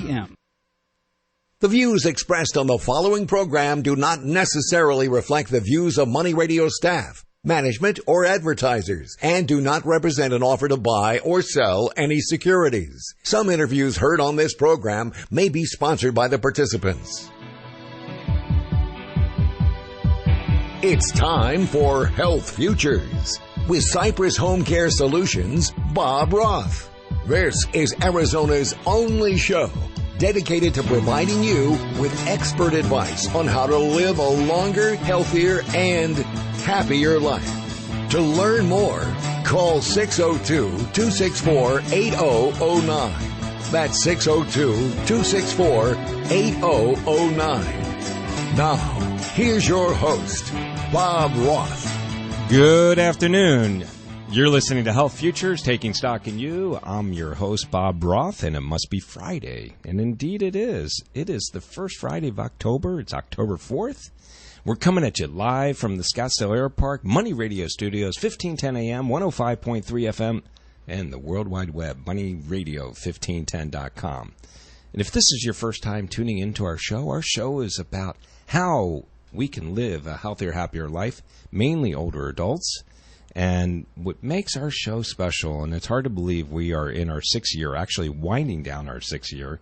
p.m. The views expressed on the following program do not necessarily reflect the views of Money Radio staff, management, or advertisers, and do not represent an offer to buy or sell any securities. Some interviews heard on this program may be sponsored by the participants. It's time for Health Futures with Cypress HomeCare Solutions, Bob Roth. This is Arizona's only show dedicated to providing you with expert advice on how to live a longer, healthier, and happier life. To learn more, call 602-264-8009. That's 602-264-8009. Now, here's your host, Bob Roth. Good afternoon. You're listening to Health Futures, Taking Stock in You. I'm your host, Bob Roth, and it must be Friday. And indeed it is. It is the first Friday of October. It's October 4th. We're coming at you live from the Scottsdale Air Park, Money Radio Studios, 1510 AM, 105.3 FM, and the World Wide Web, moneyradio1510.com. And if this is your first time tuning into our show is about how we can live a healthier, happier life, mainly older adults. And what makes our show special, and it's hard to believe we are in our 6th year, actually winding down our 6th year,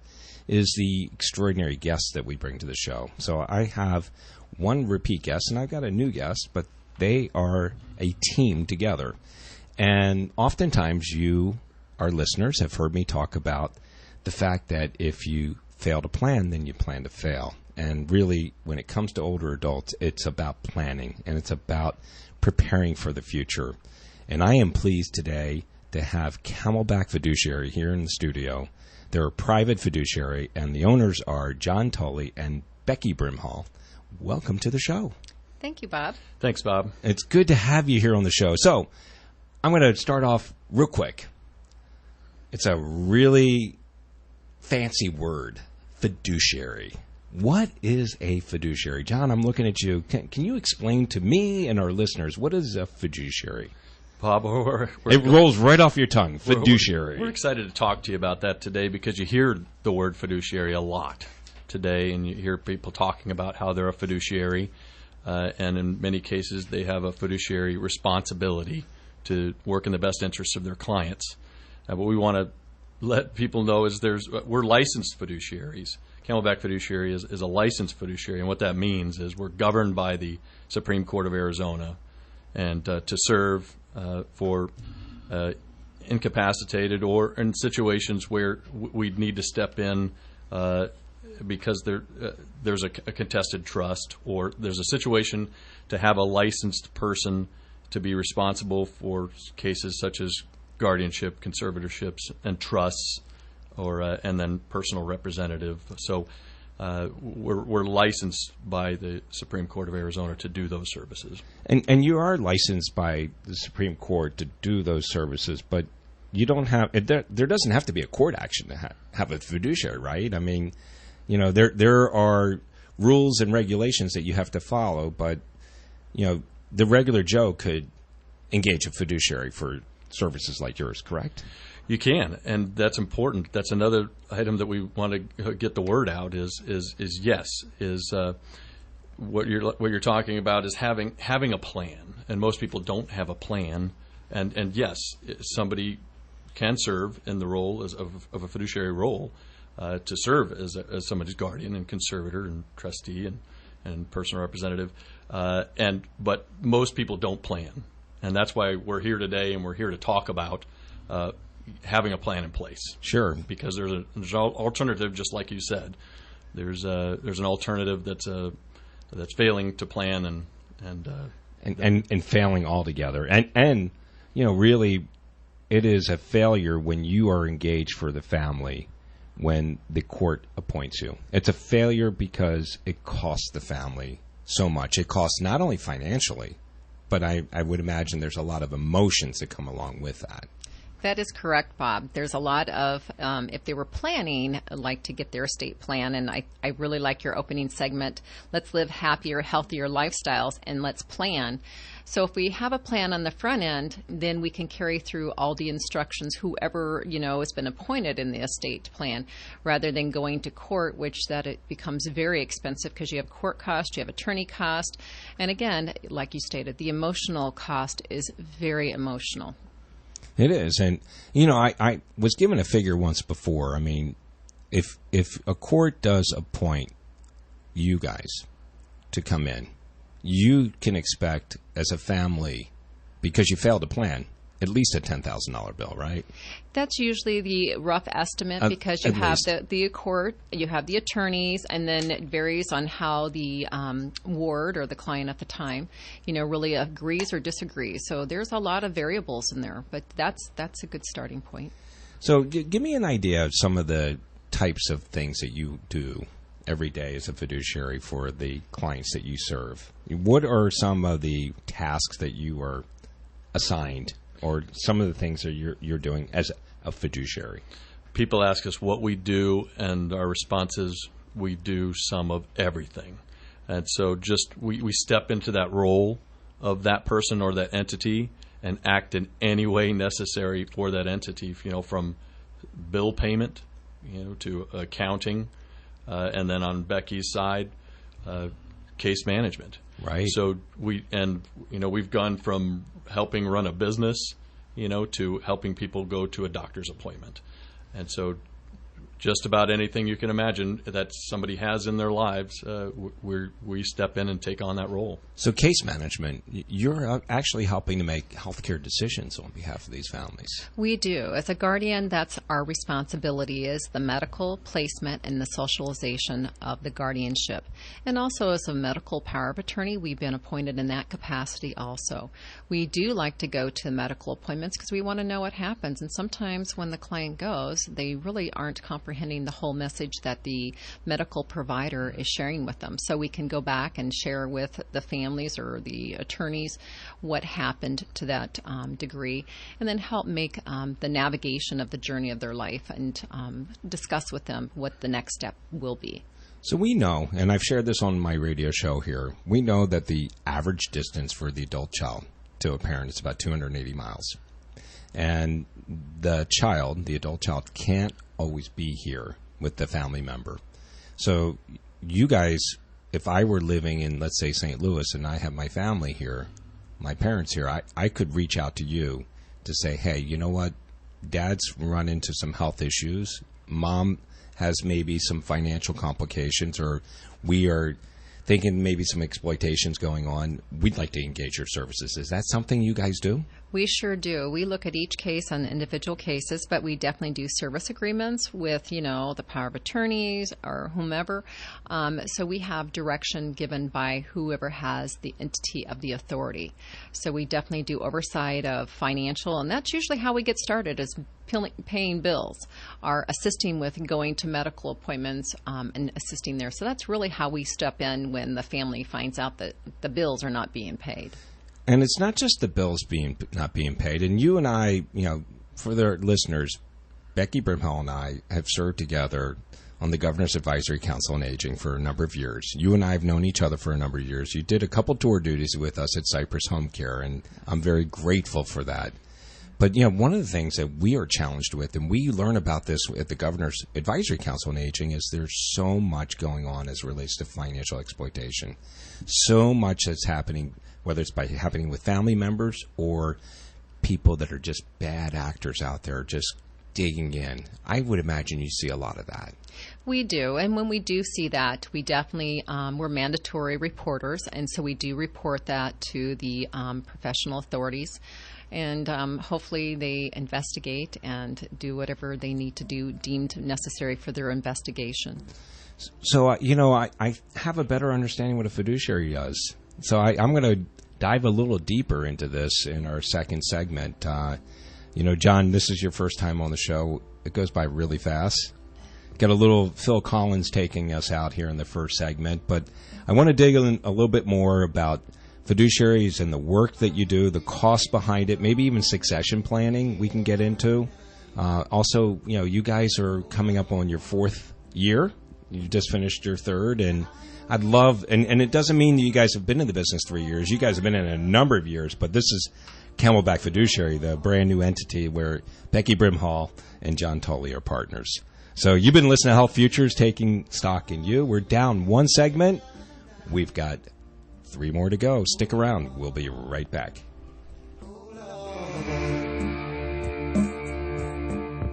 is the extraordinary guests that we bring to the show. So I have one repeat guest, and I've got a new guest, but they are a team together. And oftentimes you, our listeners, have heard me talk about the fact that if you fail to plan, then you plan to fail. And really, when it comes to older adults, it's about planning, and it's about preparing for the future. And I am pleased today to have Camelback Fiduciary here in the studio. They're a private fiduciary, and the owners are John Tully and Becky Brimhall. Welcome to the show. Thank you, Bob. Thanks, Bob. It's good to have you here on the show. So I'm going to start off real quick. It's a really fancy word, fiduciary. What is a fiduciary? John, I'm looking at you. Can you explain to me and our listeners, what is a fiduciary? Bob, it rolls right off your tongue, fiduciary. We're excited to talk to you about that today because you hear the word fiduciary a lot today, and you hear people talking about how they're a fiduciary, and in many cases they have a fiduciary responsibility to work in the best interests of their clients. What we want to let people know is we're licensed fiduciaries. Camelback Fiduciary is a licensed fiduciary, and what that means is we're governed by the Supreme Court of Arizona, and to serve for incapacitated or in situations where we'd need to step in because there's a contested trust, or there's a situation to have a licensed person to be responsible for cases such as guardianship, conservatorships, and trusts, or and then personal representative. So we're licensed by the Supreme Court of Arizona to do those services. And you are licensed by the Supreme Court to do those services, but you don't have there doesn't have to be a court action to have a fiduciary, right? I mean, there are rules and regulations that you have to follow, but the regular Joe could engage a fiduciary for services like yours, correct? You can, and that's important. That's another item that we want to get the word out is what you're talking about is having a plan, and most people don't have a plan. And yes, somebody can serve in the role of a fiduciary role to serve as somebody's guardian and conservator and trustee and personal representative, but most people don't plan, and that's why we're here today, and we're here to talk about having a plan in place. Sure. Because there's an alternative, just like you said. There's an alternative that's failing to plan and failing altogether. And really, it is a failure when you are engaged for the family when the court appoints you. It's a failure because it costs the family so much. It costs not only financially, but I would imagine there's a lot of emotions that come along with that. That is correct, Bob. There's a lot of, if they were planning, like to get their estate plan, and I really like your opening segment, let's live happier, healthier lifestyles, and let's plan. So if we have a plan on the front end, then we can carry through all the instructions, whoever, has been appointed in the estate plan, rather than going to court, which that it becomes very expensive because you have court cost, you have attorney cost, and again, like you stated, the emotional cost is very emotional. It is. And, I was given a figure once before. I mean, if a court does appoint you guys to come in, you can expect as a family, because you failed to plan, at least a $10,000 bill, right? That's usually the rough estimate because you have the court, you have the attorneys, and then it varies on how the ward or the client at the time, really agrees or disagrees. So there's a lot of variables in there, but that's a good starting point. So give me an idea of some of the types of things that you do every day as a fiduciary for the clients that you serve. What are some of the tasks that you are assigned, or some of the things that you're doing as a fiduciary? People ask us what we do, and our response is we do some of everything. And so we step into that role of that person or that entity and act in any way necessary for that entity, from bill payment, to accounting, and then on Becky's side, case management. Right. So we've gone from helping run a business, to helping people go to a doctor's appointment. And so just about anything you can imagine that somebody has in their lives, we step in and take on that role. So case management, you're actually helping to make healthcare decisions on behalf of these families. We do. As a guardian, that's our responsibility, is the medical placement and the socialization of the guardianship. And also as a medical power of attorney, we've been appointed in that capacity also. We do like to go to medical appointments because we want to know what happens. And sometimes when the client goes, they really aren't comprehending the whole message that the medical provider is sharing with them. So we can go back and share with the families or the attorneys what happened to that degree, and then help make the navigation of the journey of their life and discuss with them what the next step will be. So we know, and I've shared this on my radio show here, we know that the average distance for the adult child to a parent is about 280 miles. And the adult child, can't always be here with the family member. So you guys, if I were living in, let's say, St. Louis, and I have my family here, my parents here, I could reach out to you to say, hey, you know what? Dad's run into some health issues. Mom has maybe some financial complications, or we are thinking maybe some exploitations going on. We'd like to engage your services. Is that something you guys do? We sure do. We look at each case on individual cases, but we definitely do service agreements with, the power of attorneys or whomever. So we have direction given by whoever has the entity of the authority. So we definitely do oversight of financial, and that's usually how we get started, is paying bills, or assisting with going to medical appointments and assisting there. So that's really how we step in when the family finds out that the bills are not being paid. And it's not just the bills not being paid. And you and I, for the listeners, Becky Brimhall and I have served together on the Governor's Advisory Council on Aging for a number of years. You and I have known each other for a number of years. You did a couple tour duties with us at Cypress HomeCare, and I'm very grateful for that. But, one of the things that we are challenged with, and we learn about this at the Governor's Advisory Council on Aging, is there's so much going on as it relates to financial exploitation. So much that's happening, whether it's happening with family members or people that are just bad actors out there just digging in. I would imagine you see a lot of that. We do, and when we do see that, we definitely, we're mandatory reporters, and so we do report that to the professional authorities. And hopefully they investigate and do whatever they need to do deemed necessary for their investigation. So, I have a better understanding what a fiduciary does. So I'm going to dive a little deeper into this in our second segment. John, this is your first time on the show. It goes by really fast. Got a little Phil Collins taking us out here in the first segment, but I want to dig in a little bit more about fiduciaries and the work that you do, the cost behind it, maybe even succession planning we can get into. Also, you guys are coming up on your 4th year. You just finished your 3rd, and I'd love, and it doesn't mean that you guys have been in the business 3 years. You guys have been in it a number of years, but this is Camelback Fiduciary, the brand new entity where Becky Brimhall and John Tully are partners. So you've been listening to Health Futures, taking stock in you. We're down one segment. We've got 3 more to go. Stick around. We'll be right back.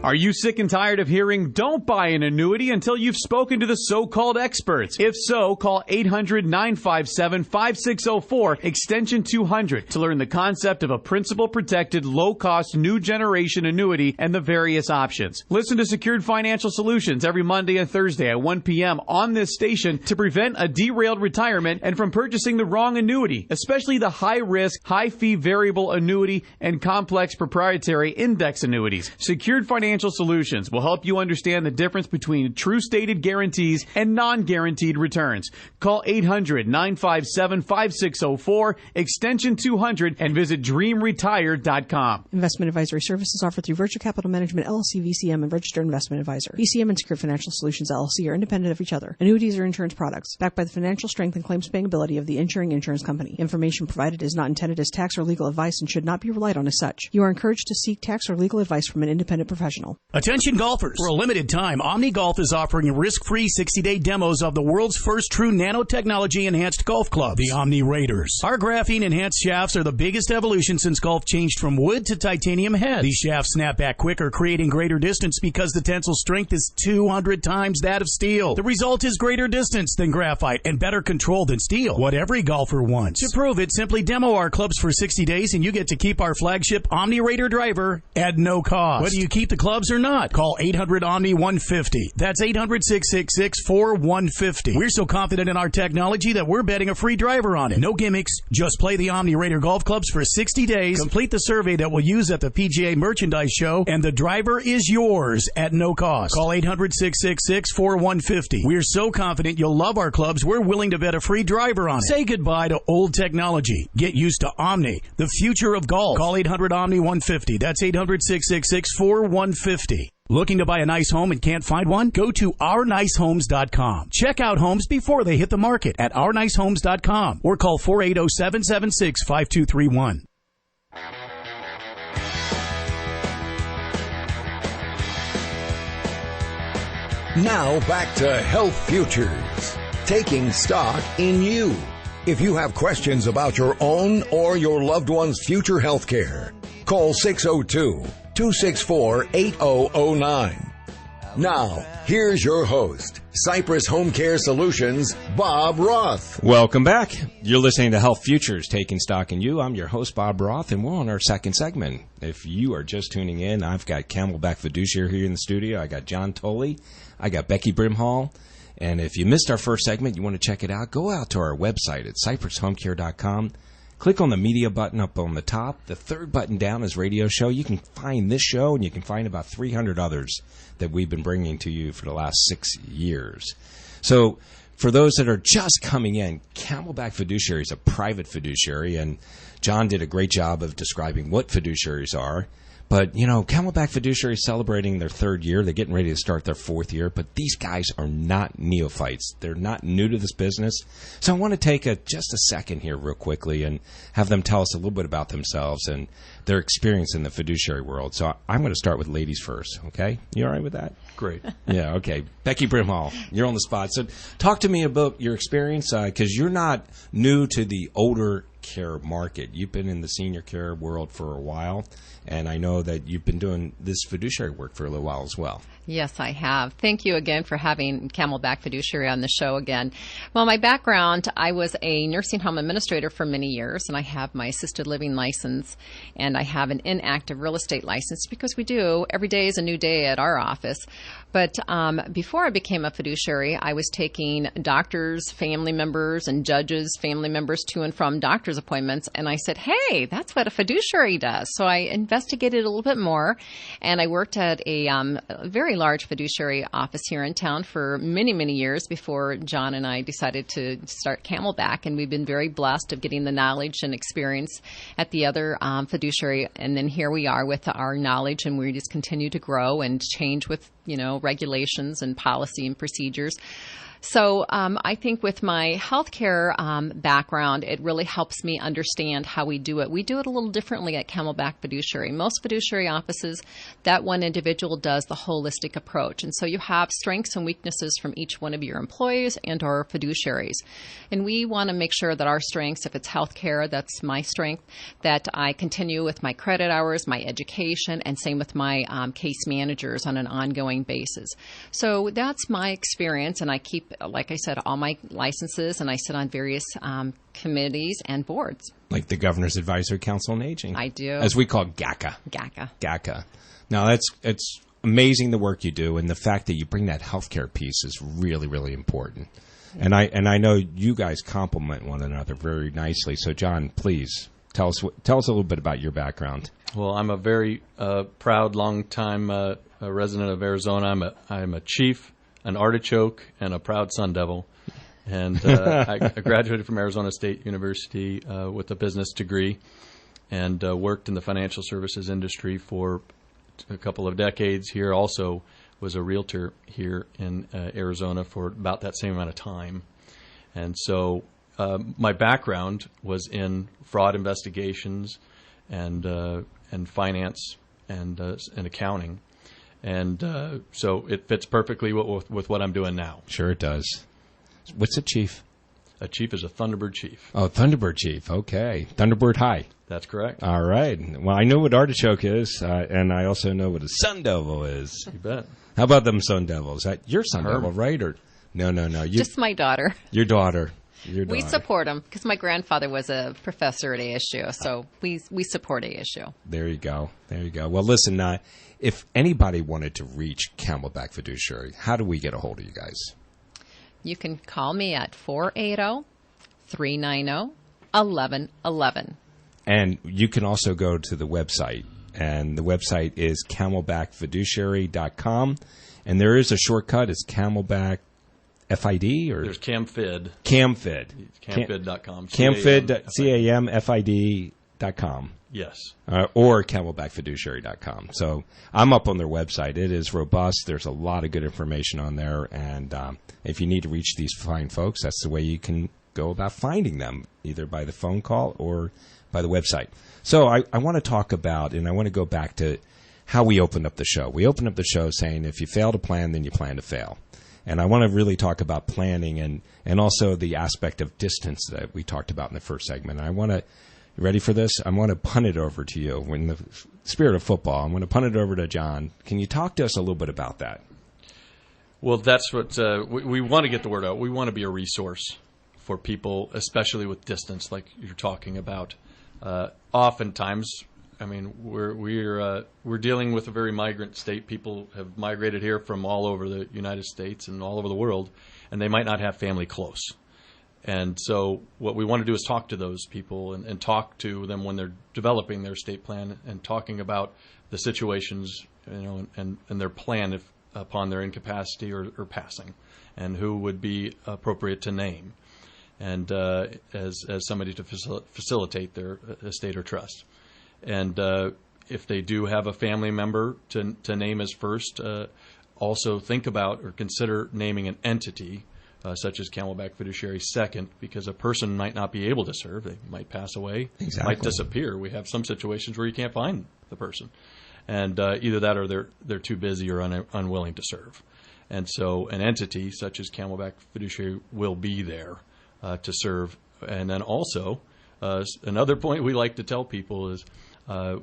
Are you sick and tired of hearing, don't buy an annuity until you've spoken to the so-called experts? If so, call 800-957-5604, extension 200, to learn the concept of a principal-protected, low-cost, new generation annuity and the various options. Listen to Secured Financial Solutions every Monday and Thursday at 1 p.m. on this station to prevent a derailed retirement and from purchasing the wrong annuity, especially the high-risk, high-fee variable annuity and complex proprietary index annuities. Secured Financial Solutions will help you understand the difference between true stated guarantees and non-guaranteed returns. Call 800-957-5604, extension 200, and visit dreamretire.com. Investment advisory services offered through Virtue Capital Management, LLC, VCM, and Registered Investment Advisor. VCM and Secured Financial Solutions, LLC are independent of each other. Annuities are insurance products, backed by the financial strength and claims-paying ability of the insuring insurance company. Information provided is not intended as tax or legal advice and should not be relied on as such. You are encouraged to seek tax or legal advice from an independent professional. Attention golfers. For a limited time, Omni Golf is offering risk-free 60-day demos of the world's first true nanotechnology-enhanced golf club, the Omni Raiders. Our graphene-enhanced shafts are the biggest evolution since golf changed from wood to titanium head. These shafts snap back quicker, creating greater distance because the tensile strength is 200 times that of steel. The result is greater distance than graphite and better control than steel, what every golfer wants. To prove it, simply demo our clubs for 60 days and you get to keep our flagship Omni Raider driver at no cost. Whether you keep the clubs or not, call 800-OMNI-150. That's 800-666-4150. We're so confident in our technology that we're betting a free driver on it. No gimmicks. Just play the Omni Raider golf clubs for 60 days, complete the survey that we'll use at the PGA Merchandise Show, and the driver is yours at no cost. Call 800-666-4150. We're so confident you'll love our clubs, we're willing to bet a free driver on it. Say goodbye to old technology. Get used to Omni, the future of golf. Call 800-OMNI-150. That's 800-666-4150. Looking to buy a nice home and can't find one? Go to ournicehomes.com. Check out homes before they hit the market at ournicehomes.com or call 480-776-5231. Now back to Health Futures, taking stock in you. If you have questions about your own or your loved one's future health care, call 602-264-8009. Now, here's your host, Cypress HomeCare Solutions, Bob Roth. Welcome back. You're listening to Health Futures, taking stock in you. I'm your host, Bob Roth, and we're on our second segment. If you are just tuning in, I've got Camelback Fiduciary here in the studio. I got John Tully. I got Becky Brimhall. And if you missed our first segment, you want to check it out, go out to our website at cypresshomecare.com. Click on the media button up on the top. The third button down is radio show. You can find this show, and you can find about 300 others that we've been bringing to you for the last 6 years. So for those that are just coming in, Camelback Fiduciary is a private fiduciary, and John did a great job of describing what fiduciaries are. But, you know, Camelback Fiduciary is celebrating their 3rd year. They're getting ready to start their 4th year. But these guys are not neophytes. They're not new to this business. So I want to take just a second here real quickly and have them tell us a little bit about themselves and their experience in the fiduciary world. So I'm going to start with ladies first, okay? You all right with that? Great. Yeah, okay. Becky Brimhall, you're on the spot. So talk to me about your experience because you're not new to the older care market. You've been in the senior care world for a while, and I know that you've been doing this fiduciary work for a little while as well. Yes, I have. Thank you again for having Camelback Fiduciary on the show again. Well, my background, I was a nursing home administrator for many years, and I have my assisted living license, and I have an inactive real estate license because we do. Every day is a new day at our office. But before I became a fiduciary, I was taking doctors, family members, and judges, family members to and from doctor's appointments. And I said, hey, that's what a fiduciary does. So I investigated a little bit more, and I worked at a very large fiduciary office here in town for many, many years before John and I decided to start Camelback. And we've been very blessed of getting the knowledge and experience at the other fiduciary. And then here we are with our knowledge, and we just continue to grow and change with, regulations and policy and procedures. So I think with my healthcare background, it really helps me understand how we do it. We do it a little differently at Camelback Fiduciary. Most fiduciary offices, that one individual does the holistic approach. And so you have strengths and weaknesses from each one of your employees and our fiduciaries. And we want to make sure that our strengths, if it's healthcare, that's my strength, that I continue with my credit hours, my education, and same with my case managers on an ongoing basis. So that's my experience, and I keep, like I said, all my licenses, and I sit on various committees and boards. Like the Governor's Advisory Council on Aging. I do. As we call GACA. GACA. Now, it's amazing the work you do, and the fact that you bring that healthcare piece is really, really important. And I know you guys complement one another very nicely. So, John, please tell us a little bit about your background. Well, I'm a very proud, long-time resident of Arizona. I'm a chief, an artichoke, and a proud Sun Devil. And I graduated from Arizona State University with a business degree, and worked in the financial services industry for a couple of decades here. Also was a realtor here in Arizona for about that same amount of time. And so my background was in fraud investigations and finance and accounting. And so it fits perfectly with what I'm doing now. Sure it does. What's a chief? A chief is a Thunderbird chief. Oh, Thunderbird chief. Okay. Thunderbird High. That's correct. All right. Well, I know what artichoke is, and I also know what a Sun Devil is. You bet. How about them Sun Devils? That your Sun Devil, right? Or no. Just my daughter. Your daughter. We support him because my grandfather was a professor at ASU, so we support ASU. There you go. Well, listen, if anybody wanted to reach Camelback Fiduciary, how do we get a hold of you guys? You can call me at 480-390-1111. And you can also go to the website, and the website is camelbackfiduciary.com, and there is a shortcut. It's Camelback FID or there's CamFid. CamFid. CamFid.com. CamFid, CamFid.com. Yes. Or camelbackfiduciary.com. So I'm up on their website. It is robust. There's a lot of good information on there. And if you need to reach these fine folks, that's the way you can go about finding them, either by the phone call or by the website. So I want to talk about, and I want to go back to how we opened up the show. We opened up the show saying if you fail to plan, then you plan to fail. And I want to really talk about planning and also the aspect of distance that we talked about in the first segment. And I want to, you ready for this? I want to punt it over to you. In the spirit of football, I'm going to punt it over to John. Can you talk to us a little bit about that? Well, that's what we want to get the word out. We want to be a resource for people, especially with distance, like you're talking about. Oftentimes, I mean, we're dealing with a very migrant state. People have migrated here from all over the United States and all over the world, and they might not have family close. And so what we want to do is talk to those people and talk to them when they're developing their estate plan and talking about the situations, and their plan upon their incapacity or passing, and who would be appropriate to name, and as somebody to facilitate their estate or trust. And if they do have a family member to name as first, also think about or consider naming an entity such as Camelback Fiduciary second, because a person might not be able to serve. They might pass away, might disappear. We have some situations where you can't find the person. And either that or they're too busy or unwilling to serve. And so an entity such as Camelback Fiduciary will be there to serve. And then also, another point we like to tell people is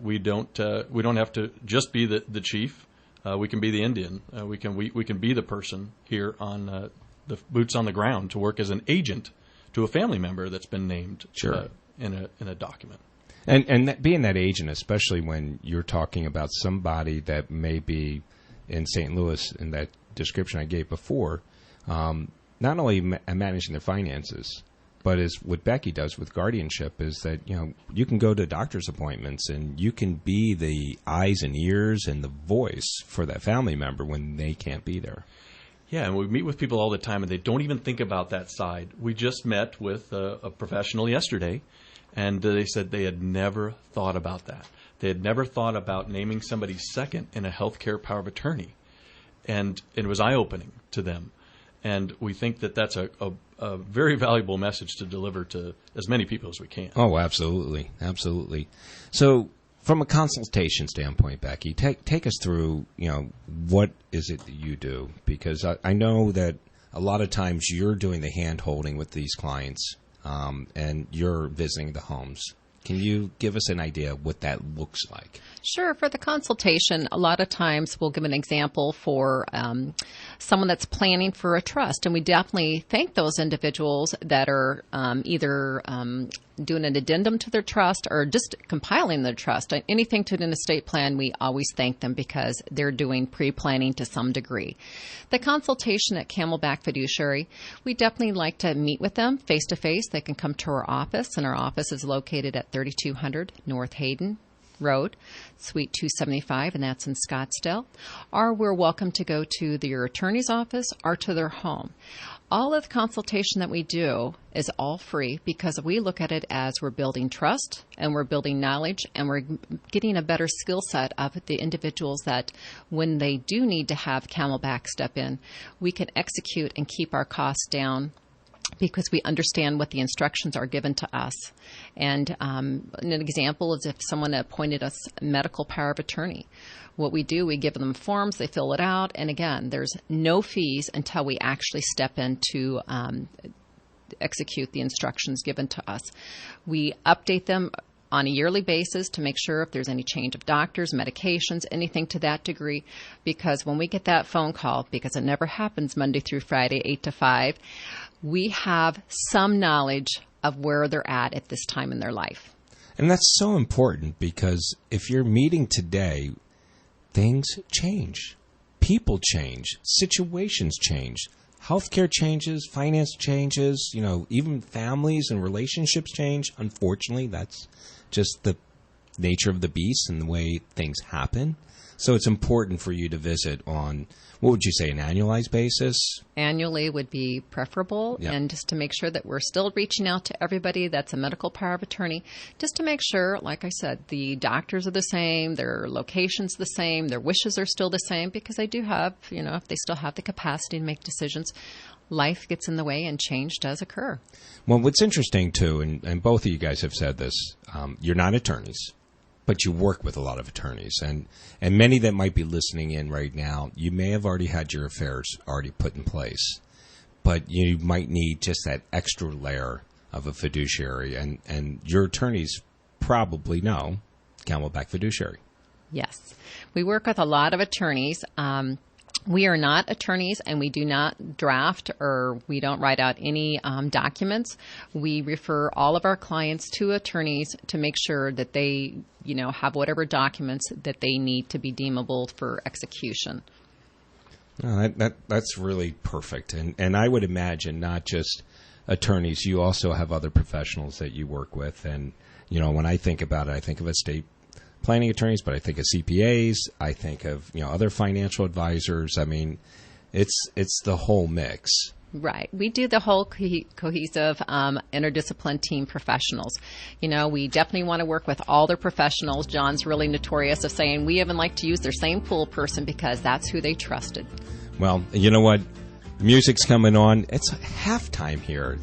we don't have to just be the chief. We can be the Indian. We can be the person here on the boots on the ground to work as an agent to a family member that's been named in a document. And that, being that agent, especially when you're talking about somebody that may be in St. Louis and that description I gave before, not only managing their finances, but is what Becky does with guardianship is that, you can go to doctor's appointments and you can be the eyes and ears and the voice for that family member when they can't be there. Yeah, and we meet with people all the time, and they don't even think about that side. We just met with a professional yesterday, and they said they had never thought about that. They had never thought about naming somebody second in a healthcare power of attorney, and it was eye-opening to them. And we think that that's a very valuable message to deliver to as many people as we can. Oh, absolutely. Absolutely. So from a consultation standpoint, Becky, take us through, what is it that you do? Because I know that a lot of times you're doing the hand-holding with these clients, and you're visiting the homes. Can you give us an idea of what that looks like? Sure. For the consultation, a lot of times we'll give an example for someone that's planning for a trust. And we definitely thank those individuals that are either doing an addendum to their trust or just compiling their trust. Anything to an estate plan, we always thank them because they're doing pre-planning to some degree. The consultation at Camelback Fiduciary, we definitely like to meet with them face-to-face. They can come to our office, and our office is located at 3200 North Hayden Road, Suite 275, and that's in Scottsdale. Or we're welcome to go to your attorney's office or to their home. All of the consultation that we do is all free because we look at it as we're building trust and we're building knowledge and we're getting a better skill set of the individuals that when they do need to have Camelback step in, we can execute and keep our costs down because we understand what the instructions are given to us. And an example is if someone appointed us medical power of attorney. What we do, we give them forms, they fill it out, and again, there's no fees until we actually step in to execute the instructions given to us. We update them on a yearly basis to make sure if there's any change of doctors, medications, anything to that degree, because when we get that phone call, because it never happens Monday through Friday, 8 to 5, we have some knowledge of where they're at this time in their life. And that's so important because if you're meeting today, things change. People change. Situations change. Healthcare changes. Finance changes. Even families and relationships change. Unfortunately, that's just the nature of the beast and the way things happen. So it's important for you to visit on, what would you say, an annualized basis? Annually would be preferable, yep. And just to make sure that we're still reaching out to everybody that's a medical power of attorney, just to make sure, like I said, the doctors are the same, their location's the same, their wishes are still the same, because I do have, if they still have the capacity to make decisions, life gets in the way and change does occur. Well, what's interesting, too, and both of you guys have said this, you're not attorneys, but you work with a lot of attorneys. And many that might be listening in right now, you may have already had your affairs already put in place, but you might need just that extra layer of a fiduciary. And your attorneys probably know Camelback Fiduciary. Yes. We work with a lot of attorneys. We are not attorneys, and we do not draft or we don't write out any documents. We refer all of our clients to attorneys to make sure that they, have whatever documents that they need to be deemable for execution. That's really perfect. And I would imagine not just attorneys, you also have other professionals that you work with. And, when I think about it, I think of estate planning attorneys, but I think of CPAs, I think of, other financial advisors. I mean, it's the whole mix. Right. We do the whole cohesive interdiscipline team professionals. We definitely want to work with all their professionals. John's really notorious of saying we even like to use their same pool person because that's who they trusted. Well, you know what? The music's coming on. It's halftime here.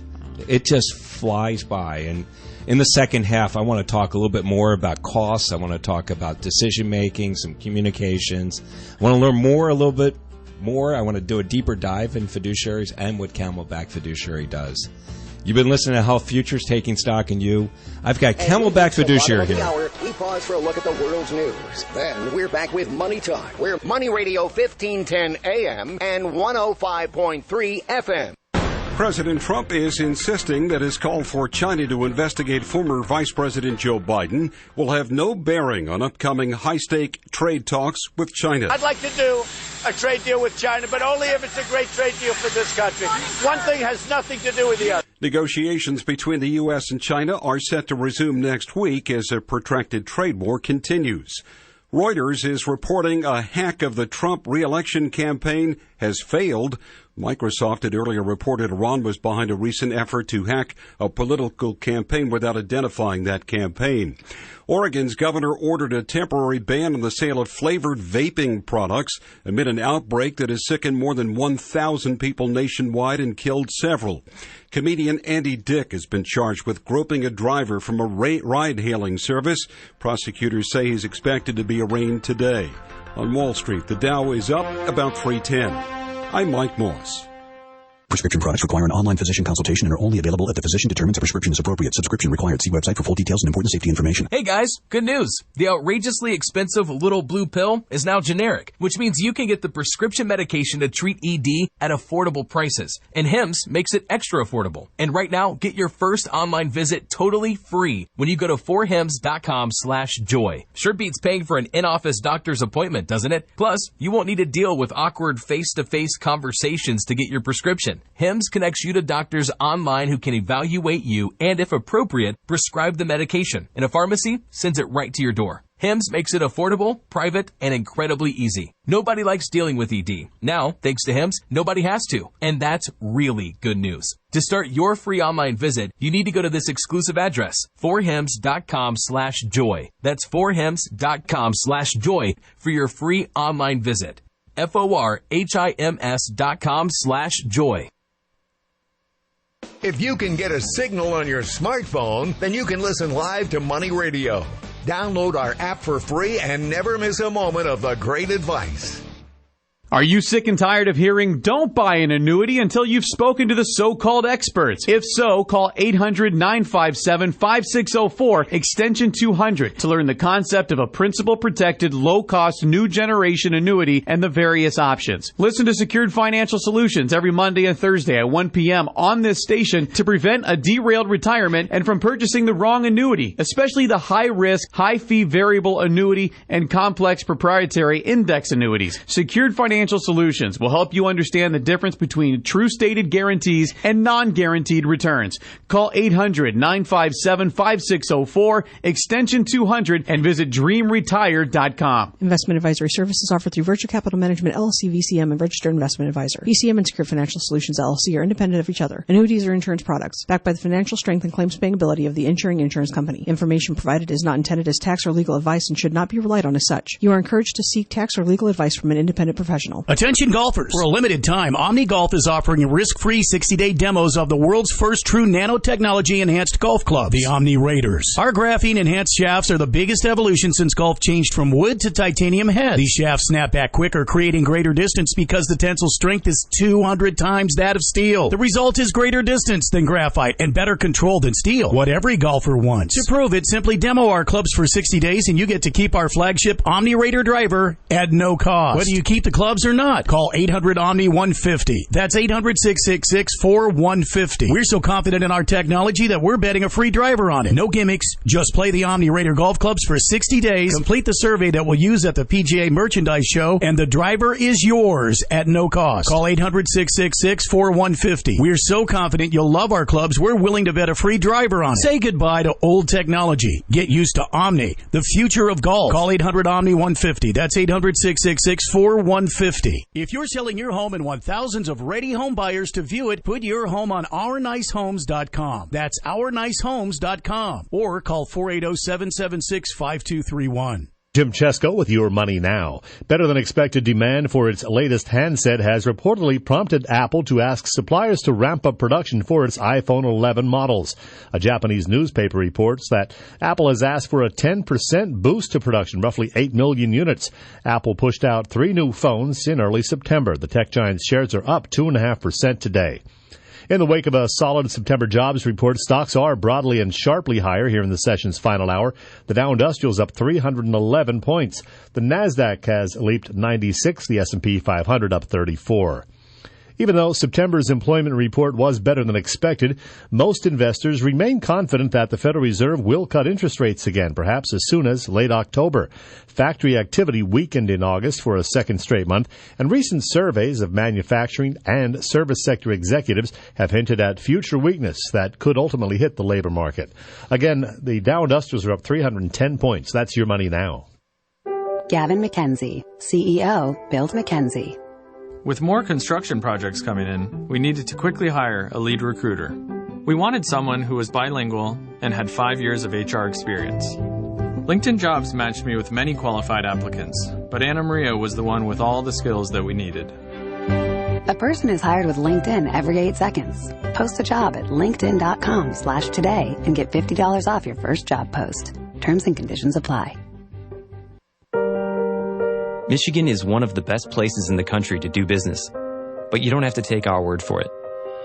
It just flies by. And in the second half, I want to talk a little bit more about costs. I want to talk about decision-making, some communications. I want to learn a little bit more. I want to do a deeper dive in fiduciaries and what Camelback Fiduciary does. You've been listening to Health Futures, Taking Stock in You. I've got Camelback Fiduciary here. Hour, we pause for a look at the world's news. Then we're back with Money Talk. We're Money Radio 1510 AM and 105.3 FM. President Trump is insisting that his call for China to investigate former Vice President Joe Biden will have no bearing on upcoming high-stake trade talks with China. I'd like to do a trade deal with China, but only if it's a great trade deal for this country. One thing has nothing to do with the other. Negotiations between the U.S. and China are set to resume next week as a protracted trade war continues. Reuters is reporting a hack of the Trump re-election campaign has failed. Microsoft had earlier reported Iran was behind a recent effort to hack a political campaign without identifying that campaign. Oregon's governor ordered a temporary ban on the sale of flavored vaping products amid an outbreak that has sickened more than 1,000 people nationwide and killed several. Comedian Andy Dick has been charged with groping a driver from a ride-hailing service. Prosecutors say he's expected to be arraigned today. On Wall Street, the Dow is up about 310. I'm Mike Moss. Prescription products require an online physician consultation and are only available if the physician determines a prescription is appropriate. Subscription required. See website for full details and important safety information. Hey guys, good news. The outrageously expensive little blue pill is now generic, which means you can get the prescription medication to treat ED at affordable prices. And Hims makes it extra affordable. And right now, get your first online visit totally free when you go to forhims.com/joy. Sure beats paying for an in-office doctor's appointment, doesn't it? Plus, you won't need to deal with awkward face-to-face conversations to get your prescription. Hims connects you to doctors online who can evaluate you and, if appropriate, prescribe the medication. And a pharmacy sends it right to your door. Hims makes it affordable, private, and incredibly easy. Nobody likes dealing with ED. Now, thanks to Hims, nobody has to. And that's really good news. To start your free online visit, you need to go to this exclusive address, forhims.com/joy. That's forhims.com/joy for your free online visit. forhims.com/joy. If you can get a signal on your smartphone, then you can listen live to Money Radio. Download our app for free and never miss a moment of the great advice. Are you sick and tired of hearing, don't buy an annuity until you've spoken to the so-called experts? If so, call 800-957-5604, extension 200, to learn the concept of a principal-protected, low-cost, new generation annuity and the various options. Listen to Secured Financial Solutions every Monday and Thursday at 1 p.m. on this station to prevent a derailed retirement and from purchasing the wrong annuity, especially the high-risk, high-fee variable annuity and complex proprietary index annuities. Secured Financial Solutions will help you understand the difference between true stated guarantees and non-guaranteed returns. Call 800-957-5604, extension 200, and visit dreamretire.com. Investment advisory services offered through Virtue Capital Management, LLC, VCM, and Registered Investment Advisor. VCM and Secured Financial Solutions, LLC are independent of each other. Annuities are insurance products, backed by the financial strength and claims-paying ability of the insuring insurance company. Information provided is not intended as tax or legal advice and should not be relied on as such. You are encouraged to seek tax or legal advice from an independent professional. Attention golfers. For a limited time, Omni Golf is offering risk-free 60-day demos of the world's first true nanotechnology-enhanced golf club, the Omni Raiders. Our graphene-enhanced shafts are the biggest evolution since golf changed from wood to titanium head. These shafts snap back quicker, creating greater distance because the tensile strength is 200 times that of steel. The result is greater distance than graphite and better control than steel, what every golfer wants. To prove it, simply demo our clubs for 60 days and you get to keep our flagship Omni Raider driver at no cost. Whether you keep the clubs or not, call 800-OMNI-150. That's 800-666-4150. We're so confident in our technology that we're betting a free driver on it. No gimmicks. Just play the Omni Raider golf clubs for 60 days. Complete the survey that we'll use at the PGA Merchandise Show, and the driver is yours at no cost. Call 800-666-4150. We're so confident you'll love our clubs, we're willing to bet a free driver on it. Say goodbye to old technology. Get used to Omni, the future of golf. Call 800-OMNI-150. That's 800-666-4150. If you're selling your home and want thousands of ready home buyers to view it, put your home on OurNiceHomes.com. That's OurNiceHomes.com. Or call 480-776-5231. Jim Chesko with Your Money Now. Better than expected demand for its latest handset has reportedly prompted Apple to ask suppliers to ramp up production for its iPhone 11 models. A Japanese newspaper reports that Apple has asked for a 10% boost to production, roughly 8 million units. Apple pushed out 3 new phones in early September. The tech giant's shares are up 2.5% today. In the wake of a solid September jobs report, stocks are broadly and sharply higher here in the session's final hour. The Dow Industrial is up 311 points. The Nasdaq has leaped 96, the S&P 500 up 34. Even though September's employment report was better than expected, most investors remain confident that the Federal Reserve will cut interest rates again, perhaps as soon as late October. Factory activity weakened in August for a second straight month, and recent surveys of manufacturing and service sector executives have hinted at future weakness that could ultimately hit the labor market. Again, the Dow Industrials are up 310 points. That's your money now. Gavin McKenzie, CEO, Build McKenzie. With more construction projects coming in, we needed to quickly hire a lead recruiter. We wanted someone who was bilingual and had 5 years of HR experience. LinkedIn Jobs matched me with many qualified applicants, but Anna Maria was the one with all the skills that we needed. A person is hired with LinkedIn every 8 seconds. Post a job at linkedin.com/today and get $50 off your first job post. Terms and conditions apply. Michigan is one of the best places in the country to do business, but you don't have to take our word for it.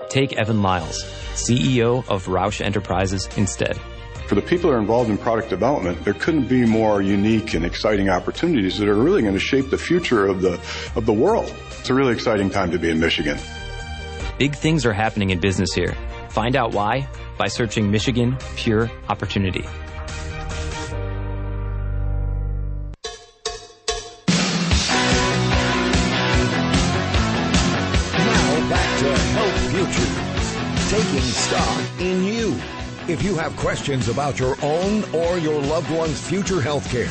Take Evan Lyles, CEO of Roush Enterprises, instead. For the people that are involved in product development, there couldn't be more unique and exciting opportunities that are really going to shape the future of the world. It's a really exciting time to be in Michigan. Big things are happening in business here. Find out why by searching Michigan Pure Opportunity. Taking stock in you. If you have questions about your own or your loved one's future health care,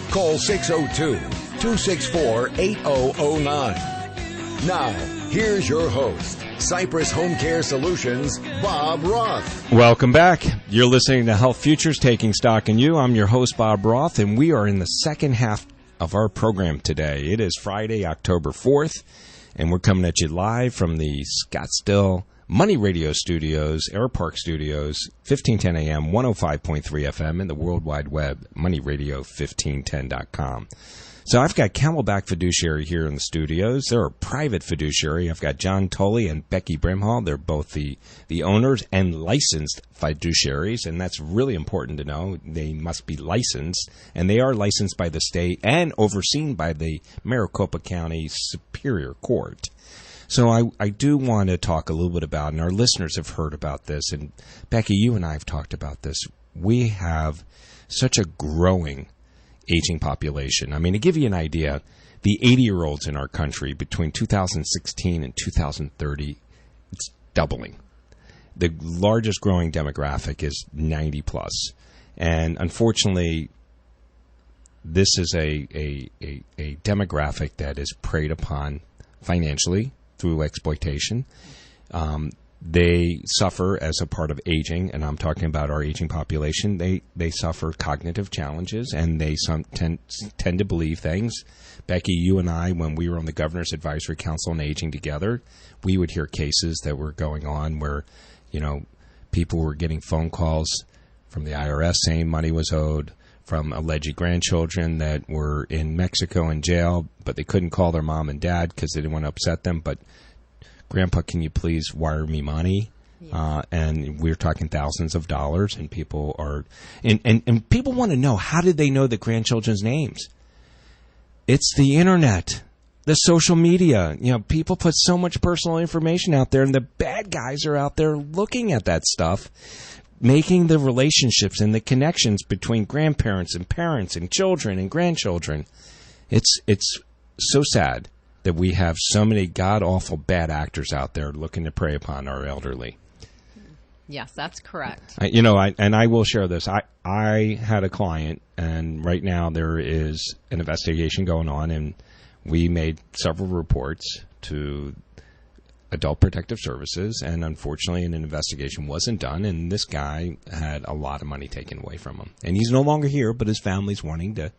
call 602-264-8009. Now, here's your host, Cypress HomeCare Solutions, Bob Roth. Welcome back. You're listening to Health Futures, Taking Stock in You. I'm your host, Bob Roth, and we are in the second half of our program today. It is Friday, October 4th, and we're coming at you live from the Scottsdale Money Radio Studios, Air Park Studios, 1510 AM, 105.3 FM, and the World Wide Web, moneyradio1510.com. So I've got Camelback Fiduciary here in the studios. They're a private fiduciary. I've got John Tully and Becky Brimhall. They're both the owners and licensed fiduciaries, and that's really important to know. They must be licensed, and they are licensed by the state and overseen by the Maricopa County Superior Court. So I do want to talk a little bit about, and our listeners have heard about this, and Becky, you and I have talked about this. We have such a growing aging population. I mean, to give you an idea, the 80-year-olds in our country between 2016 and 2030, it's doubling. The largest growing demographic is 90 plus. And unfortunately, this is a demographic that is preyed upon financially through exploitation. They suffer as a part of aging, and I'm talking about our aging population. They suffer cognitive challenges, and they tend to believe things. Becky, you and I, when we were on the Governor's Advisory Council on Aging together, we would hear cases that were going on where, you know, people were getting phone calls from the IRS saying money was owed, from alleged grandchildren that were in Mexico in jail, but they couldn't call their mom and dad because they didn't want to upset them. But, Grandpa, can you please wire me money? Yes. And we're talking thousands of dollars, and people are and people want to know, how did they know the grandchildren's names? It's the internet, the social media. You know, people put so much personal information out there, and the bad guys are out there looking at that stuff, making the relationships and the connections between grandparents and parents and children and grandchildren. It's so sad that we have so many god-awful bad actors out there looking to prey upon our elderly. Yes, that's correct. I will share this. I had a client, and right now there is an investigation going on, and we made several reports to Adult Protective Services, and unfortunately an investigation wasn't done, and this guy had a lot of money taken away from him. And he's no longer here, but his family's wanting to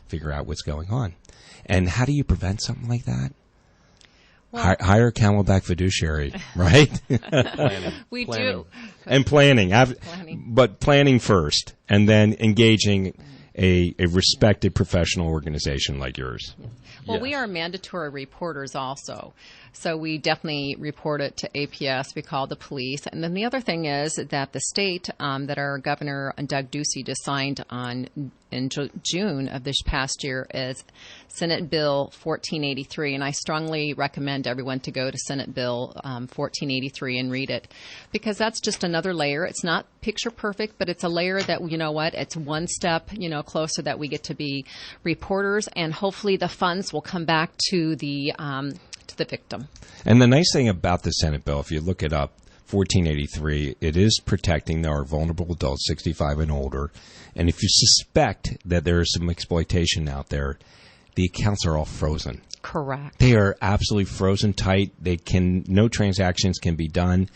figure out what's going on. And how do you prevent something like that? Well, hire a Camelback Fiduciary, right? We do. And planning. But planning first, and then engaging a respected professional organization like yours. Well, we are mandatory reporters also. So we definitely report it to APS. We call the police. And then the other thing is that the state that our Governor Doug Ducey just signed on in June of this past year is Senate Bill 1483, and I strongly recommend everyone to go to Senate Bill 1483 and read it, because that's just another layer. It's not picture perfect, but it's a layer that, you know what, it's one step, closer that we get to be reporters, and hopefully the funds will come back to the victim. And the nice thing about the Senate bill, if you look it up, 1483, it is protecting our vulnerable adults 65 and older. And if you suspect that there is some exploitation out there, the accounts are all frozen. Correct. They are absolutely frozen tight. No transactions can be done,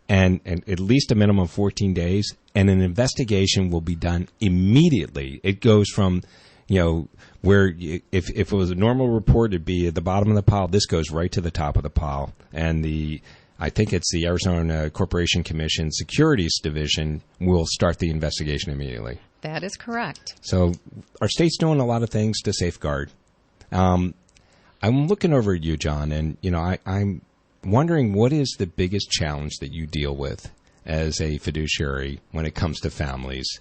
and at least a minimum of 14 days, and an investigation will be done immediately. It goes from, where if it was a normal report, it'd be at the bottom of the pile. This goes right to the top of the pile. And I think it's the Arizona Corporation Commission Securities Division will start the investigation immediately. That is correct. So our state's doing a lot of things to safeguard. I'm looking over at you, John, and I'm wondering, what is the biggest challenge that you deal with as a fiduciary when it comes to families?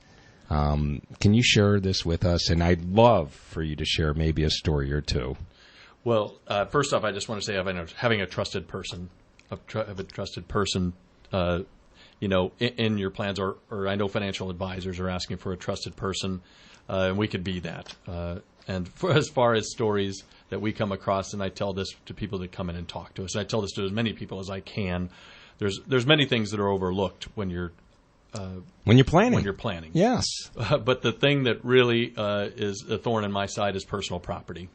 Can you share this with us? And I'd love for you to share maybe a story or two. Well, first off, I just want to say having a trusted person. Of a trusted person, in your plans, or I know financial advisors are asking for a trusted person, and we could be that. And as far as stories that we come across, and I tell this to people that come in and talk to us, and I tell this to as many people as I can. There's many things that are overlooked when you're planning. When you're planning, yes. But the thing that really is a thorn in my side is personal property,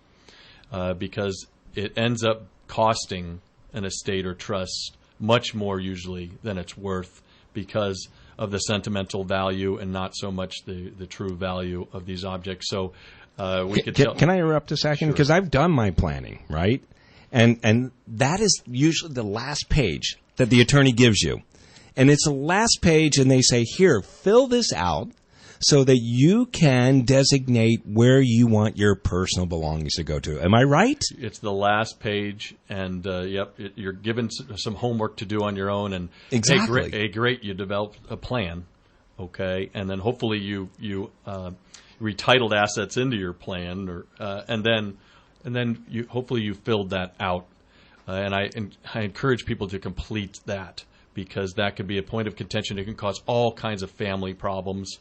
because it ends up costing an estate or trust much more usually than it's worth, because of the sentimental value and not so much the true value of these objects. So Can I interrupt a second? Because I've done my planning, right? And that is usually the last page that the attorney gives you. And it's the last page, and they say, here, fill this out so that you can designate where you want your personal belongings to go to. Am I right? It's the last page, and you're given some homework to do on your own. And exactly. Great, you develop a plan, okay, and then hopefully you retitled assets into your plan, and then you hopefully you filled that out. And I encourage people to complete that, because that could be a point of contention. It can cause all kinds of family problems.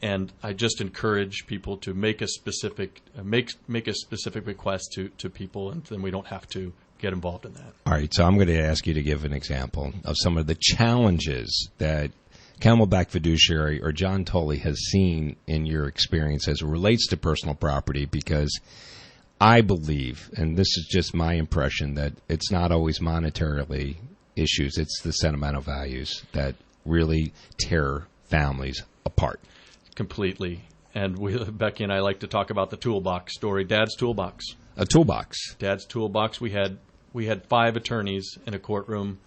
And I just encourage people to make a specific request to people, and then we don't have to get involved in that. All right, so I'm going to ask you to give an example of some of the challenges that Camelback Fiduciary or John Tully has seen in your experience as it relates to personal property, because I believe, and this is just my impression, that it's not always monetarily issues, it's the sentimental values that really tear families apart. Completely. And Becky and I like to talk about the toolbox story. Dad's toolbox. A toolbox. Dad's toolbox. We had 5 attorneys in a courtroom,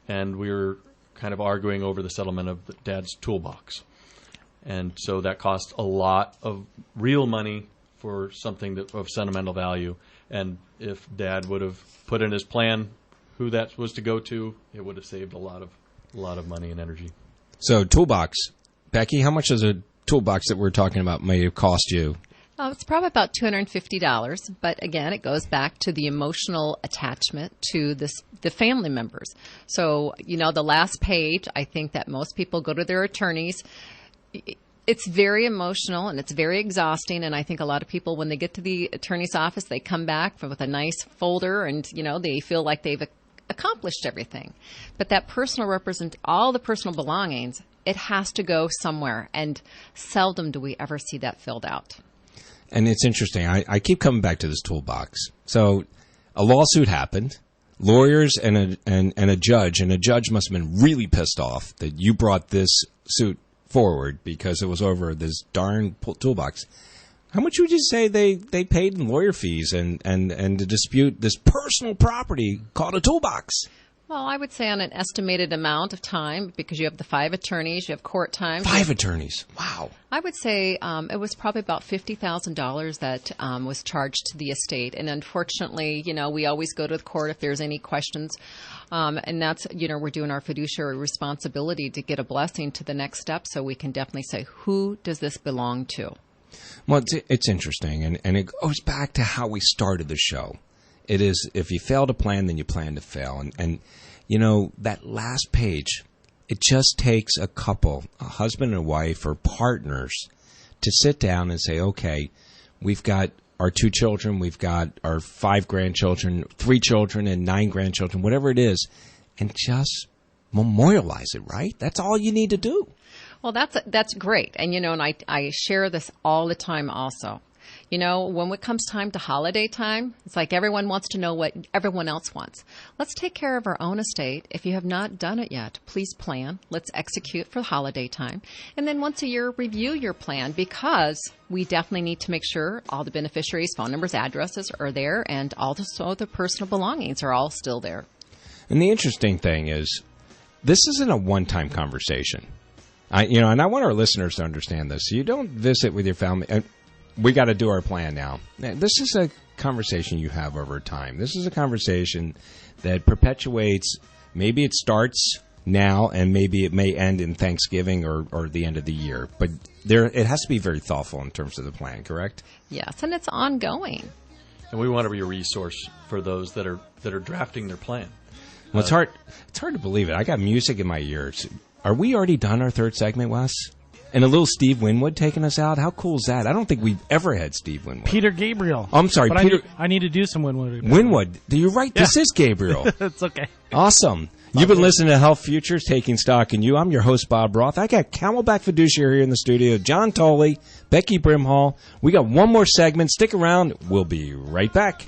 and we were kind of arguing over the settlement of Dad's toolbox. And so that cost a lot of real money for something of sentimental value. And if Dad would have put in his plan who that was to go to, it would have saved a lot of money and energy. So toolbox. Becky, how much does a toolbox that we're talking about may have cost you? It's probably about $250, but again, it goes back to the emotional attachment to the family members. So, the last page, I think that most people go to their attorneys. It's very emotional and it's very exhausting, and I think a lot of people, when they get to the attorney's office, they come back with a nice folder, and, they feel like they've accomplished everything. But that all the personal belongings, it has to go somewhere, and seldom do we ever see that filled out. And it's interesting. I keep coming back to this toolbox. So a lawsuit happened. Lawyers and a judge must have been really pissed off that you brought this suit forward because it was over this darn toolbox. How much would you say they paid in lawyer fees and to dispute this personal property called a toolbox? Well, I would say on an estimated amount of time, because you have the 5 attorneys, you have court time. 5 attorneys. Wow. I would say it was probably about $50,000 that was charged to the estate. And unfortunately, we always go to the court if there's any questions. And that's, we're doing our fiduciary responsibility to get a blessing to the next step, so we can definitely say, who does this belong to? Well, it's interesting, and it goes back to how we started the show. It is, if you fail to plan, then you plan to fail. And you know, that last page, it just takes a couple, a husband and a wife or partners, to sit down and say, okay, we've got our 2 children, we've got our 5 grandchildren, 3 children, and 9 grandchildren, whatever it is, and just memorialize it, right? That's all you need to do. Well, that's great. And, you know, and I share this all the time also. You know, when it comes time to holiday time, it's like everyone wants to know what everyone else wants. Let's take care of our own estate. If you have not done it yet, please plan. Let's execute for holiday time. And then once a year, review your plan, because we definitely need to make sure all the beneficiaries' phone numbers, addresses are there, and also the personal belongings are all still there. And the interesting thing is, this isn't a one-time conversation. And I want our listeners to understand this. You don't visit with your family. We got to do our plan now. This is a conversation you have over time. This is a conversation that perpetuates. Maybe it starts now, and maybe it may end in Thanksgiving or the end of the year. But it has to be very thoughtful in terms of the plan, correct? Yes, and it's ongoing. And we want to be a resource for those that are drafting their plan. Well, it's hard to believe it. I got music in my ears. Are we already done our third segment, Wes? And a little Steve Winwood taking us out? How cool is that? I don't think we've ever had Steve Winwood. Peter Gabriel. Oh, I'm sorry, but Peter. I need to do some Winwood. Winwood. You're right. Yeah. This is Gabriel. It's okay. Awesome. You've been listening to Health Futures, Taking Stock in You. I'm your host, Bob Roth. I got Camelback Fiduciary here in the studio, John Tully, Becky Brimhall. We got one more segment. Stick around. We'll be right back.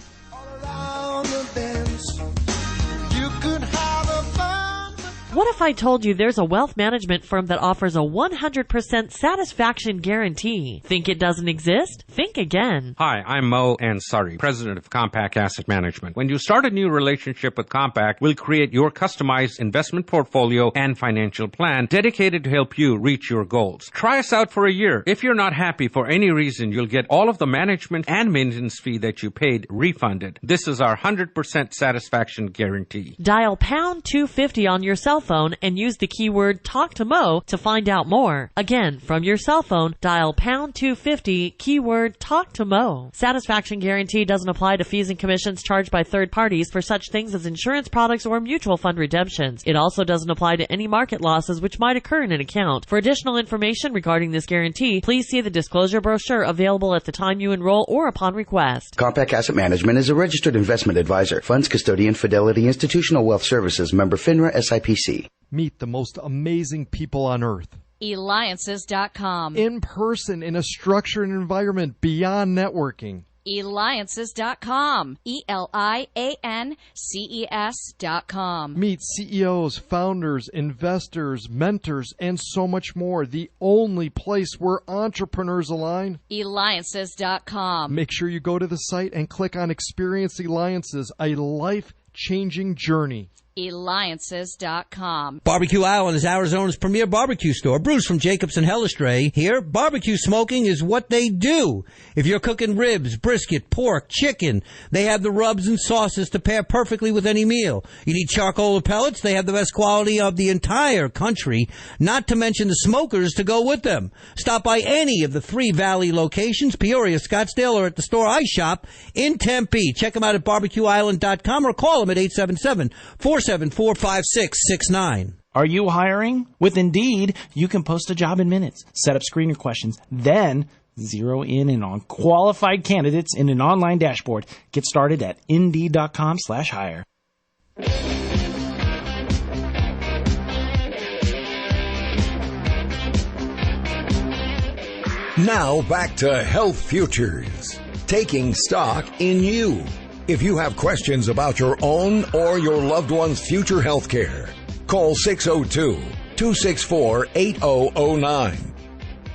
What if I told you there's a wealth management firm that offers a 100% satisfaction guarantee? Think it doesn't exist? Think again. Hi, I'm Mo Ansari, president of Compact Asset Management. When you start a new relationship with Compact, we'll create your customized investment portfolio and financial plan dedicated to help you reach your goals. Try us out for a year. If you're not happy for any reason, you'll get all of the management and maintenance fee that you paid refunded. This is our 100% satisfaction guarantee. Dial pound 250 on your cell phone and use the keyword Talk to Mo to find out more. Again, from your cell phone, dial pound 250, keyword Talk to Mo. Satisfaction guarantee doesn't apply to fees and commissions charged by third parties for such things as insurance products or mutual fund redemptions. It also doesn't apply to any market losses which might occur in an account. For additional information regarding this guarantee, please see the disclosure brochure available at the time you enroll or upon request. Compact Asset Management is a registered investment advisor. Funds custodian, Fidelity Institutional Wealth Services, member FINRA SIPC. Meet the most amazing people on earth. Alliances.com. In person, in a structured environment beyond networking. Alliances.com. ELIANCES.com. Meet CEOs, founders, investors, mentors, and so much more. The only place where entrepreneurs align. Alliances.com. Make sure you go to the site and click on Experience Alliances, a life-changing journey. Alliances.com. Barbecue Island is Arizona's premier barbecue store. Bruce from Jacobs and Hellestray here. Barbecue smoking is what they do. If you're cooking ribs, brisket, pork, chicken, they have the rubs and sauces to pair perfectly with any meal. You need charcoal or pellets, they have the best quality of the entire country, not to mention the smokers to go with them. Stop by any of the 3 Valley locations, Peoria, Scottsdale, or at the store I shop in Tempe. Check them out at barbecueisland.com or call them at 877-474-5669. Are you hiring? With Indeed, you can post a job in minutes, set up screener questions, then zero in on qualified candidates in an online dashboard. Get started at Indeed.com/hire. Now back to Health Futures, taking stock in you. If you have questions about your own or your loved one's future health care, call 602-264-8009.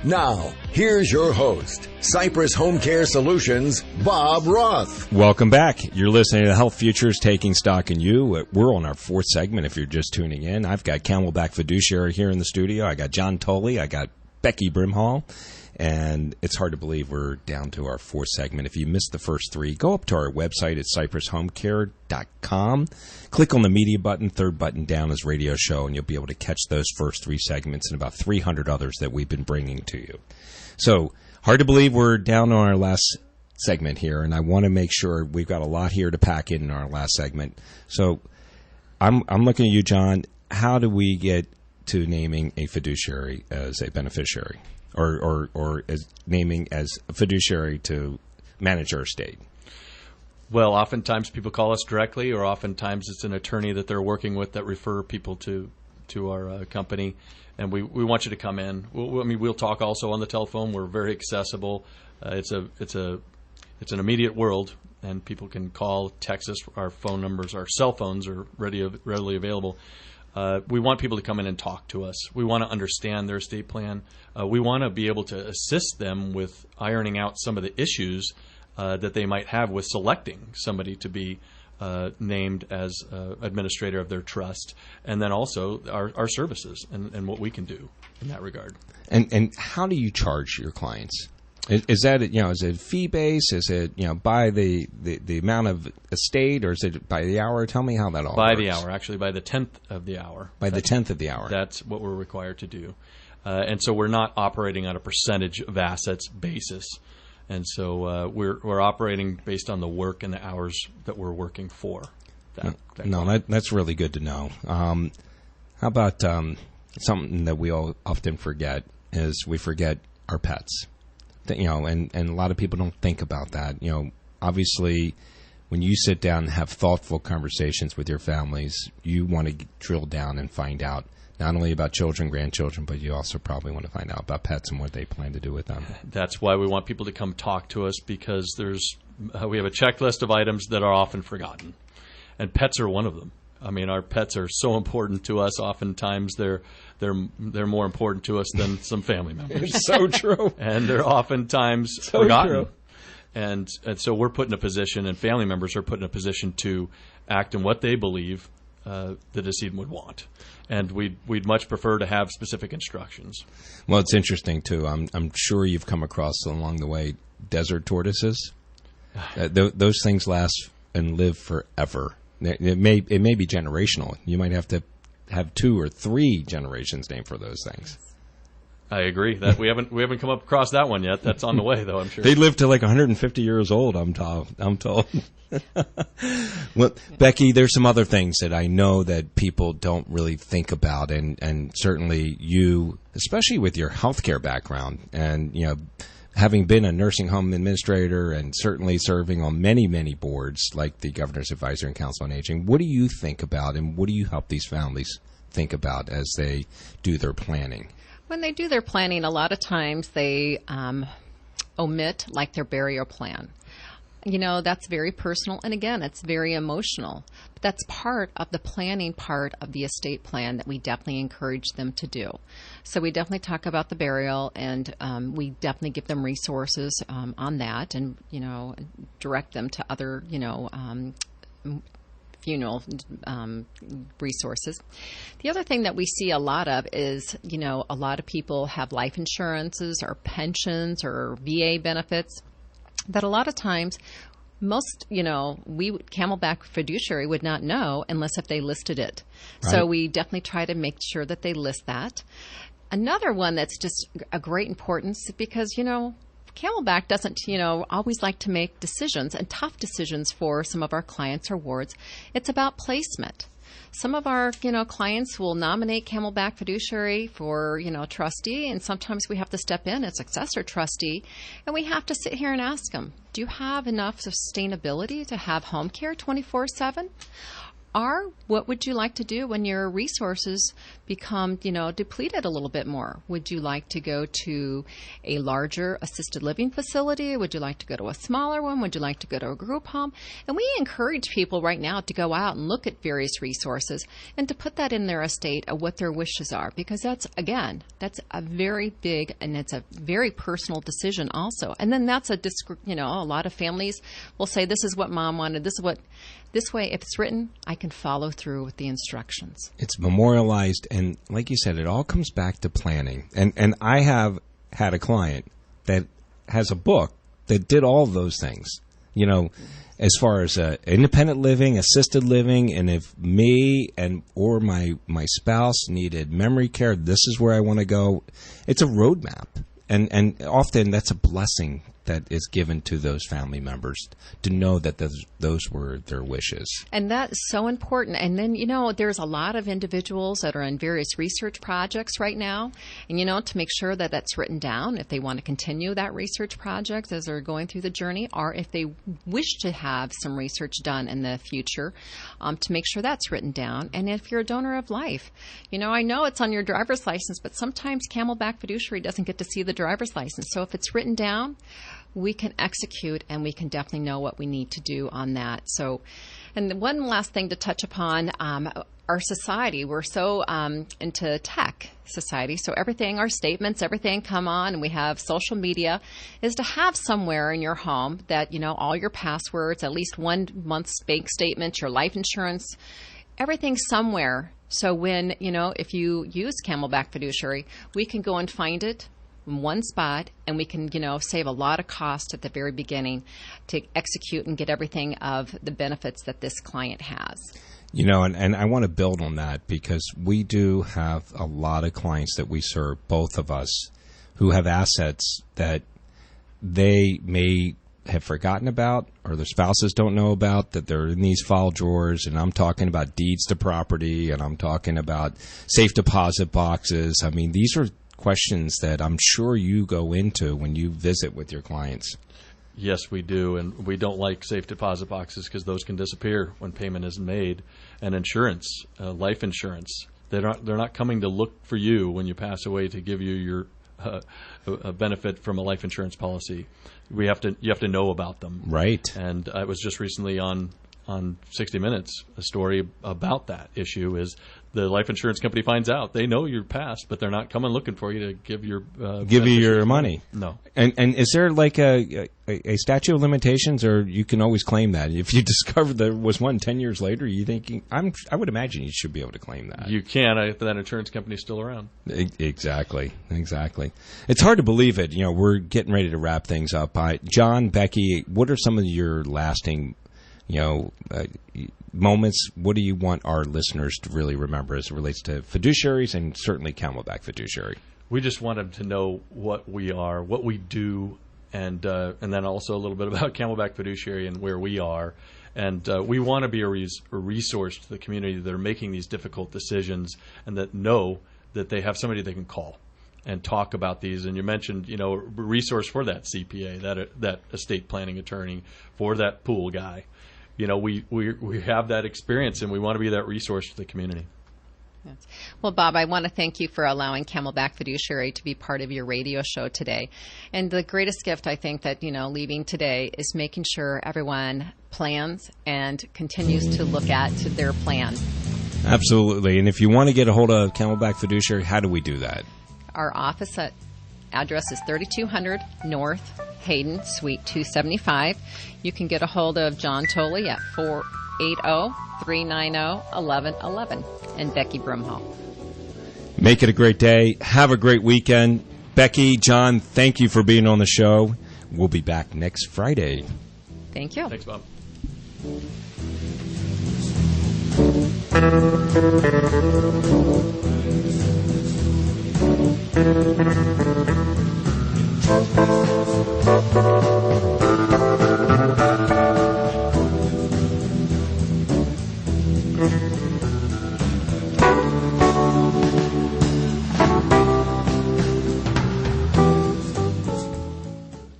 Now, here's your host, Cypress HomeCare Solutions, Bob Roth. Welcome back. You're listening to Health Futures, Taking Stock in You. We're on our 4th segment if you're just tuning in. I've got Camelback Fiduciary here in the studio. I got John Tully. I got Becky Brimhall. And it's hard to believe we're down to our 4th segment. If you missed the first 3, go up to our website at cypresshomecare.com. Click on the media button, 3rd button down is radio show, and you'll be able to catch those first 3 segments and about 300 others that we've been bringing to you. So Hard to believe we're down on our last segment here, and I want to make sure we've got a lot here to pack in our last segment. So I'm looking at you, John. How do we get to naming a fiduciary as a beneficiary, or as naming as a fiduciary to manage our estate? Well, oftentimes people call us directly, or oftentimes it's an attorney that they're working with that refer people to our company. And we want you to come in. We'll talk also on the telephone. We're very accessible. It's an immediate world, and people can call, text us. Our phone numbers, our cell phones are readily available. We want people to come in and talk to us. We want to understand their estate plan. We want to be able to assist them with ironing out some of the issues that they might have with selecting somebody to be named as administrator of their trust, and then also our services and what we can do in that regard. And how do you charge your clients? Is that is it fee based? Is it by the amount of estate, or is it by the hour? Tell me how that all by works. the hour, actually, by the 10th of the hour. By the 10th of the hour. That's what we're required to do, and so we're not operating on a percentage of assets basis. And so we're operating based on the work and the hours that we're working for. That's really good to know. How about something that we all often forget is we forget our pets. And a lot of people don't think about that. Obviously, when you sit down and have thoughtful conversations with your families, you want to drill down and find out not only about children, grandchildren, but you also probably want to find out about pets and what they plan to do with them. That's why we want people to come talk to us, because we have a checklist of items that are often forgotten, and pets are one of them. I mean, our pets are so important to us. Oftentimes, they're more important to us than some family members. It's so true, and they're oftentimes so forgotten. True. And so we're put in a position, and family members are put in a position to act in what they believe the decedent would want. And we'd much prefer to have specific instructions. Well, it's interesting too. I'm sure you've come across along the way desert tortoises. Those things last and live forever. It may be generational. You might have to have 2 or 3 generations named for those things. I agree that we haven't come up across that one yet. That's on the way, though, I'm sure. They live to like 150 years old, I'm told. Well, Becky, there's some other things that I know that people don't really think about, and certainly you, especially with your healthcare background, and having been a nursing home administrator and certainly serving on many, many boards like the Governor's Advisory and Council on Aging, what do you think about, and what do you help these families think about as they do their planning? When they do their planning, a lot of times they omit like their burial plan. That's very personal, and again, it's very emotional. But that's part of the planning part of the estate plan that we definitely encourage them to do. So we definitely talk about the burial, and we definitely give them resources on that, and direct them to other funeral resources. The other thing that we see a lot of is, a lot of people have life insurances or pensions or VA benefits that a lot of times most, Camelback Fiduciary would not know unless if they listed it. Right. So we definitely try to make sure that they list that. Another one that's just a great importance because, Camelback doesn't, always like to make decisions and tough decisions for some of our clients or wards. It's about placement. Some of our, clients will nominate Camelback Fiduciary for, trustee, and sometimes we have to step in as successor trustee, and we have to sit here and ask them, do you have enough sustainability to have home care 24/7? Or what would you like to do when your resources become, depleted a little bit more? Would you like to go to a larger assisted living facility? Would you like to go to a smaller one? Would you like to go to a group home? And we encourage people right now to go out and look at various resources and to put that in their estate of what their wishes are, because that's a very big and it's a very personal decision also. And then that's a lot of families will say, this is what mom wanted, this way, if it's written, I can follow through with the instructions. It's memorialized, and like you said, it all comes back to planning. And I have had a client that has a book that did all of those things, as far as independent living, assisted living, and if me or my spouse needed memory care, this is where I want to go. It's a roadmap. And often that's a blessing that is given to those family members to know that those were their wishes. And that's so important. And then, there's a lot of individuals that are in various research projects right now. And, to make sure that that's written down if they want to continue that research project as they're going through the journey, or if they wish to have some research done in the future, to make sure that's written down. And if you're a donor of life, I know it's on your driver's license, but sometimes Camelback Fiduciary doesn't get to see the driver's license. So if it's written down, we can execute, and we can definitely know what we need to do on that. So, and one last thing to touch upon, our society, we're so into tech society, so everything, our statements, everything come on, and we have social media, is to have somewhere in your home that, all your passwords, at least 1 month's bank statement, your life insurance, everything somewhere. So when, if you use Camelback Fiduciary, we can go and find it in one spot, and we can, save a lot of cost at the very beginning to execute and get everything of the benefits that this client has. And I want to build on that, because we do have a lot of clients that we serve, both of us, who have assets that they may have forgotten about, or their spouses don't know about, that they're in these file drawers. And I'm talking about deeds to property, and I'm talking about safe deposit boxes. I mean, these are questions that I'm sure you go into when you visit with your clients. Yes, we do, and we don't like safe deposit boxes because those can disappear when payment isn't made. And insurance, life insurance, they're not coming to look for you when you pass away to give you your a benefit from a life insurance policy. You have to know about them, right? And I was just recently on 60 Minutes, a story about that issue is the life insurance company finds out they know you're passed, but they're not coming looking for you to give you your money. No. And is there like a statute of limitations, or you can always claim that if you discover there was one 10 years later? You thinking I would imagine you should be able to claim that. You can if that insurance company's still around. Exactly. It's hard to believe it. We're getting ready to wrap things up. John, Becky, what are some of your lasting moments? What do you want our listeners to really remember as it relates to fiduciaries, and certainly Camelback Fiduciary? We just want them to know what we are, what we do, and then also a little bit about Camelback Fiduciary and where we are. And we want to be a resource to the community that are making these difficult decisions, and that know that they have somebody they can call and talk about these. And you mentioned, a resource for that CPA, that estate planning attorney, for that pool guy. We have that experience, and we want to be that resource to the community. Yes. Well, Bob, I want to thank you for allowing Camelback Fiduciary to be part of your radio show today. And the greatest gift, I think, that, leaving today is making sure everyone plans and continues to look at their plan. Absolutely. And if you want to get a hold of Camelback Fiduciary, how do we do that? Our office address is 3200 North Hayden, Suite 275. You can get a hold of John Tully at 480-390-1111, and Becky Brimhall. Make it a great day. Have a great weekend. Becky, John, thank you for being on the show. We'll be back next Friday. Thank you. Thanks, Bob.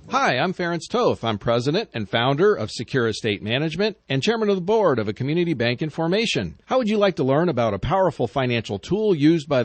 Hi, I'm Ference Toth. I'm president and founder of Secure Estate Management and chairman of the board of a community bank in formation. How would you like to learn about a powerful financial tool used by the